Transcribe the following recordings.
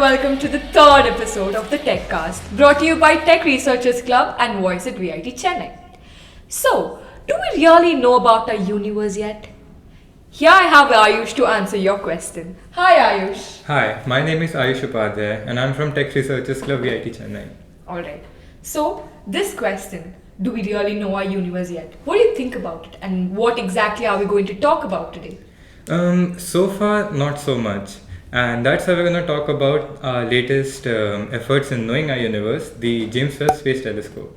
welcome to the third episode of the TechCast, brought to you by Tech Researchers Club and Voice at VIT Chennai. So, do we really know about our universe yet? Here I have Ayush to answer your question. Hi Ayush. Hi, my name is Ayush Upadhyay and I'm from Tech Researchers Club VIT Chennai. Alright, so this question, do we really know our universe yet? What do you think about it and what exactly are we going to talk about today? So far, not so much. And that's why we're going to talk about our latest efforts in knowing our universe, the James Webb Space Telescope.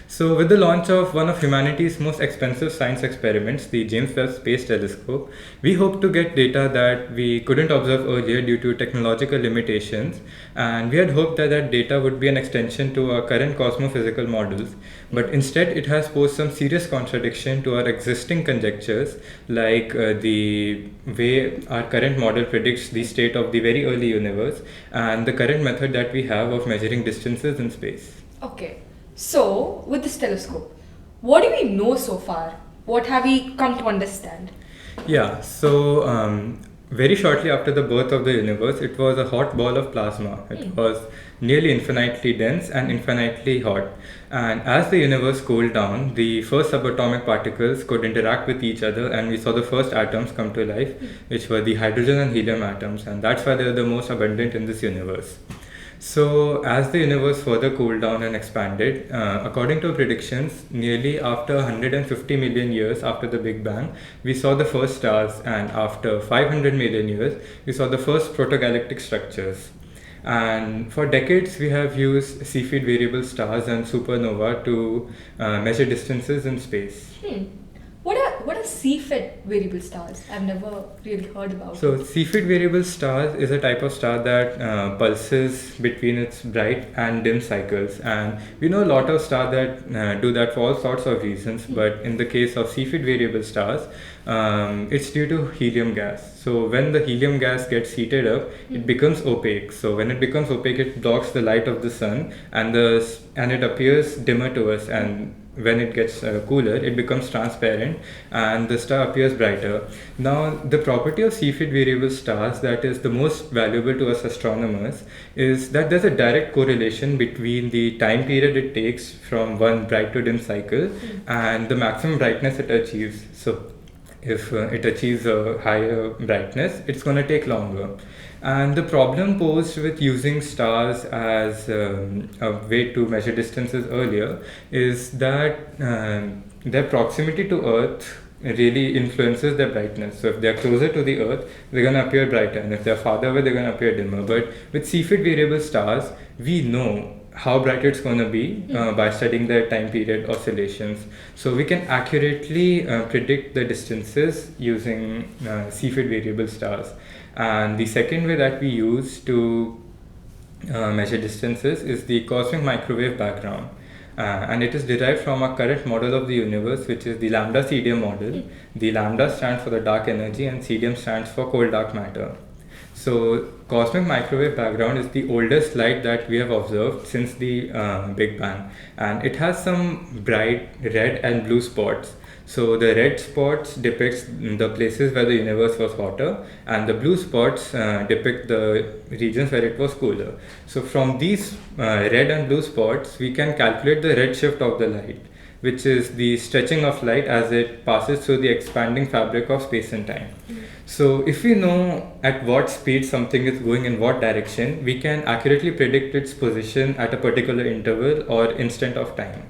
So, with the launch of one of humanity's most expensive science experiments, the James Webb Space Telescope, we hope to get data that we couldn't observe earlier due to technological limitations. And we had hoped that that data would be an extension to our current cosmophysical models. But instead, it has posed some serious contradiction to our existing conjectures, like the way our current model predicts the state of the very early universe and the current method that we have of measuring distances in space. Okay. So, with this telescope, what do we know so far? What have we come to understand? Yeah, so very shortly after the birth of the universe, it was a hot ball of plasma. It was nearly infinitely dense and infinitely hot. And as the universe cooled down, the first subatomic particles could interact with each other, and we saw the first atoms come to life, which were the hydrogen and helium atoms, and that's why they're the most abundant in this universe. So, as the universe further cooled down and expanded, according to predictions, nearly after 150 million years after the Big Bang, we saw the first stars, and after 500 million years, we saw the first protogalactic structures. And for decades, we have used Cepheid variable stars and supernova to measure distances in space. What are Cepheid variable stars? I've never really heard about So, it. Cepheid variable stars is a type of star that pulses between its bright and dim cycles, and we know a lot of stars that do that for all sorts of reasons. But in the case of Cepheid variable stars, it's due to helium gas. So, when the helium gas gets heated up, it becomes opaque. So, when it becomes opaque, it blocks the light of the sun, and it appears dimmer to us. And when it gets cooler, it becomes transparent and the star appears brighter. Now, the property of Cepheid variable stars that is the most valuable to us astronomers is that there's a direct correlation between the time period it takes from one bright to dim cycle and the maximum brightness it achieves. So, if it achieves a higher brightness, it's going to take longer. And the problem posed with using stars as a way to measure distances earlier is that their proximity to Earth really influences their brightness. So if they're closer to the Earth, they're going to appear brighter, and if they're farther away, they're going to appear dimmer. But with Cepheid variable stars, we know how bright it's going to be by studying their time period oscillations. So we can accurately predict the distances using Cepheid variable stars. And the second way that we use to measure distances is the cosmic microwave background. And it is derived from our current model of the universe, which is the lambda CDM model. The lambda stands for the dark energy and CDM stands for cold dark matter. So, cosmic microwave background is the oldest light that we have observed since the Big Bang, and it has some bright red and blue spots. So, the red spots depicts the places where the universe was hotter, and the blue spots depict the regions where it was cooler. So, from these red and blue spots, we can calculate the redshift of the light, which is the stretching of light as it passes through the expanding fabric of space and time. So, if we know at what speed something is going in what direction, we can accurately predict its position at a particular interval or instant of time.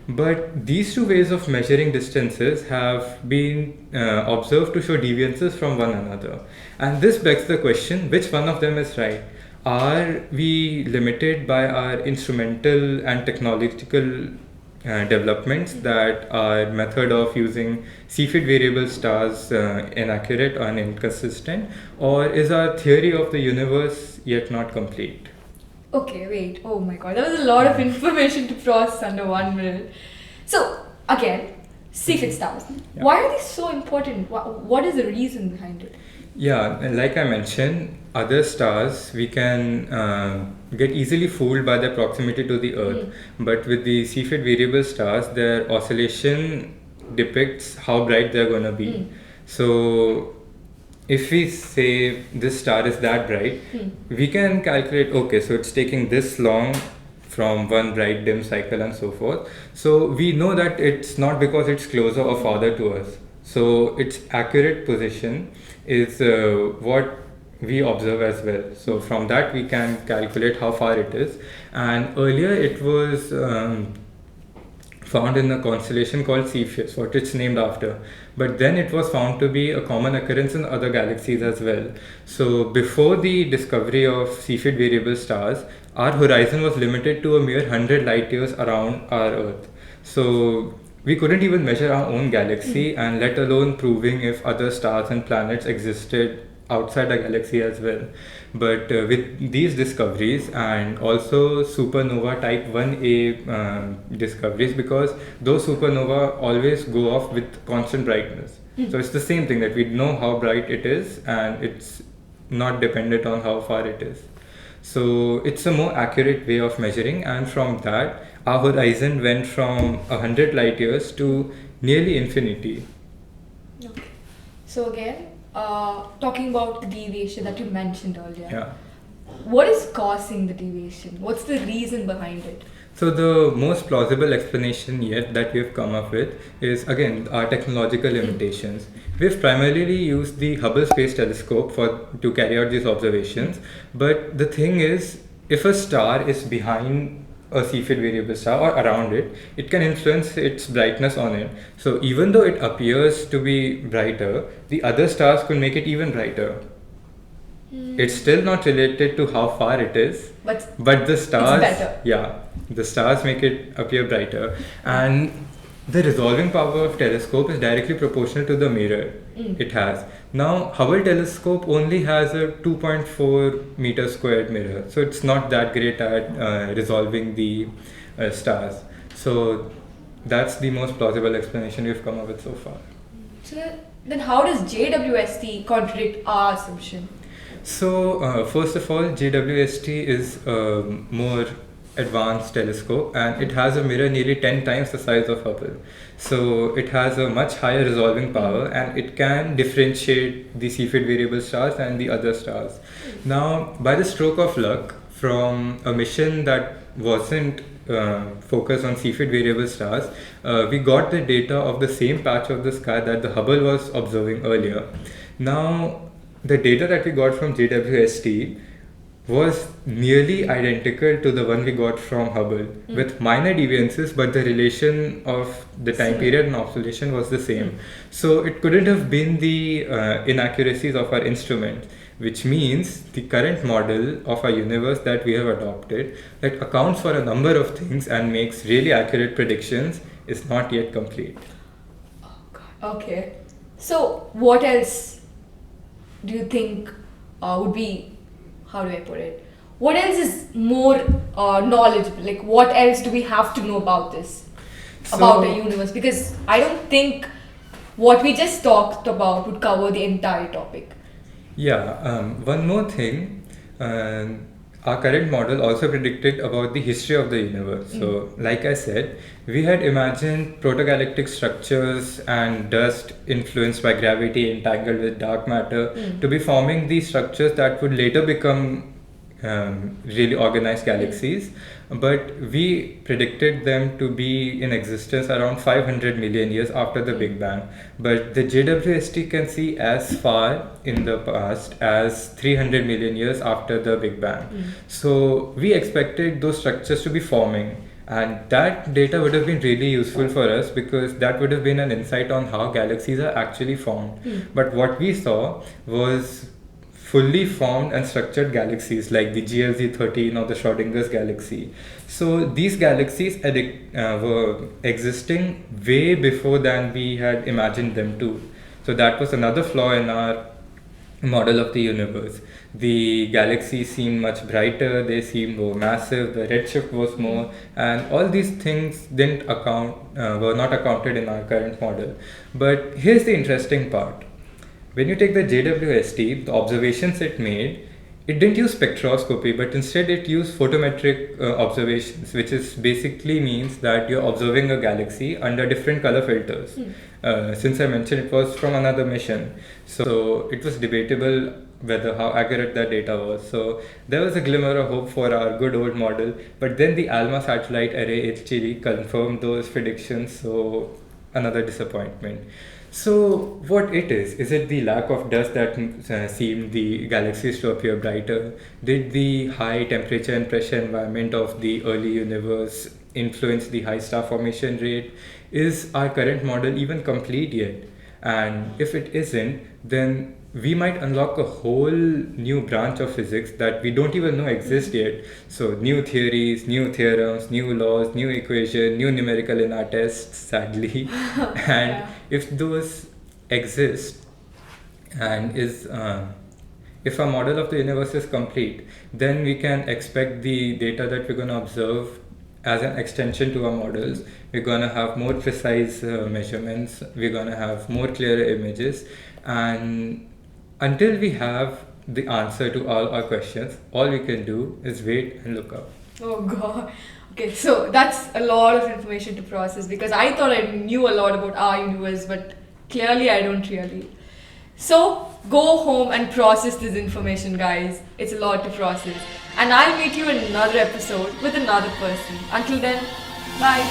But these two ways of measuring distances have been observed to show deviances from one another. And this begs the question, which one of them is right? Are we limited by our instrumental and technological developments that our method of using Cepheid variable stars inaccurate or inconsistent, or is our theory of the universe yet not complete? Okay, wait. Oh my god, that was a lot of information to process under 1 minute. So, again, Cepheid stars. Yeah. Why are they so important? What is the reason behind it? Yeah, and like I mentioned, other stars we can get easily fooled by their proximity to the Earth. But with the Cepheid variable stars, their oscillation depicts how bright they're going to be. So if we say this star is that bright, we can calculate, okay, so it's taking this long from one bright dim cycle and so forth. So we know that it's not because it's closer or farther to us. So its accurate position is what we observe as well. So from that we can calculate how far it is. And earlier it was found in a constellation called Cepheus, what it's named after. But then it was found to be a common occurrence in other galaxies as well. So before the discovery of Cepheid variable stars, our horizon was limited to a mere 100 light years around our Earth. So we couldn't even measure our own galaxy, and let alone proving if other stars and planets existed outside the galaxy as well. But with these discoveries and also supernova type 1a discoveries, because those supernova always go off with constant brightness. So it's the same thing, that we know how bright it is and it's not dependent on how far it is. So it's a more accurate way of measuring, and from that our horizon went from 100 light years to nearly infinity. Okay. So again, talking about the deviation that you mentioned earlier. Yeah. What is causing the deviation? What's the reason behind it? So the most plausible explanation yet that we've come up with is, again, our technological limitations. We've primarily used the Hubble Space Telescope to carry out these observations, but the thing is, if a star is behind a Cepheid variable star or around it, it can influence its brightness on it. So even though it appears to be brighter, the other stars could make it even brighter. It's still not related to how far it is, but the stars, it's better. yeah, the stars make it appear brighter. And the resolving power of telescope is directly proportional to the mirror it has. Now, Hubble telescope only has a 2.4 meter squared mirror, so it's not that great at resolving the stars. So that's the most plausible explanation we've come up with so far. So then how does JWST contradict our assumption? So first of all, JWST is a more advanced telescope, and it has a mirror nearly 10 times the size of Hubble. So it has a much higher resolving power, and it can differentiate the Cepheid variable stars and the other stars. Now, by the stroke of luck, from a mission that wasn't focused on Cepheid variable stars, we got the data of the same patch of the sky that the Hubble was observing earlier. Now, the data that we got from JWST was nearly identical to the one we got from Hubble, with minor deviances, but the relation of the time period and oscillation was the same. So it couldn't have been the inaccuracies of our instrument, which means the current model of our universe that we have adopted, that accounts for a number of things and makes really accurate predictions, is not yet complete. Oh God. Okay. So what else do you think would be, how do I put it? What else is more knowledgeable? Like, what else do we have to know about this, about the universe? Because I don't think what we just talked about would cover the entire topic. Yeah, one more thing. Our current model also predicted about the history of the universe. So, like I said, we had imagined protogalactic structures and dust influenced by gravity entangled with dark matter to be forming these structures that would later become really organized galaxies. But we predicted them to be in existence around 500 million years after the Big Bang. But the JWST can see as far in the past as 300 million years after the Big Bang. So we expected those structures to be forming. And that data would have been really useful for us, because that would have been an insight on how galaxies are actually formed. But what we saw was fully formed and structured galaxies like the GLZ13 or the Schrodinger's galaxy. So these galaxies were existing way before than we had imagined them to. So that was another flaw in our model of the universe. The galaxies seemed much brighter, they seemed more massive, the redshift was more, and all these things were not accounted in our current model. But here's the interesting part. When you take the JWST, the observations it made, it didn't use spectroscopy, but instead it used photometric observations, which is basically means that you're observing a galaxy under different color filters. Since I mentioned it was from another mission, so it was debatable whether how accurate that data was. So there was a glimmer of hope for our good old model, but then the ALMA satellite array in Chile confirmed those predictions. So another disappointment. So, what it is it the lack of dust that seemed the galaxies to appear brighter? Did the high temperature and pressure environment of the early universe influence the high star formation rate? Is our current model even complete yet? And if it isn't, then we might unlock a whole new branch of physics that we don't even know exist yet. So new theories, new theorems, new laws, new equation, new numerical in our tests, sadly. And Yeah. if those exist and is if our model of the universe is complete, then we can expect the data that we're going to observe as an extension to our models. We're going to have more precise measurements, we're going to have more clearer images, and until we have the answer to all our questions, all we can do is wait and look up. Oh god. Okay, so that's a lot of information to process because I thought I knew a lot about our universe, but clearly I don't really. So go home and process this information, guys. It's a lot to process. And I'll meet you in another episode with another person. Until then, bye.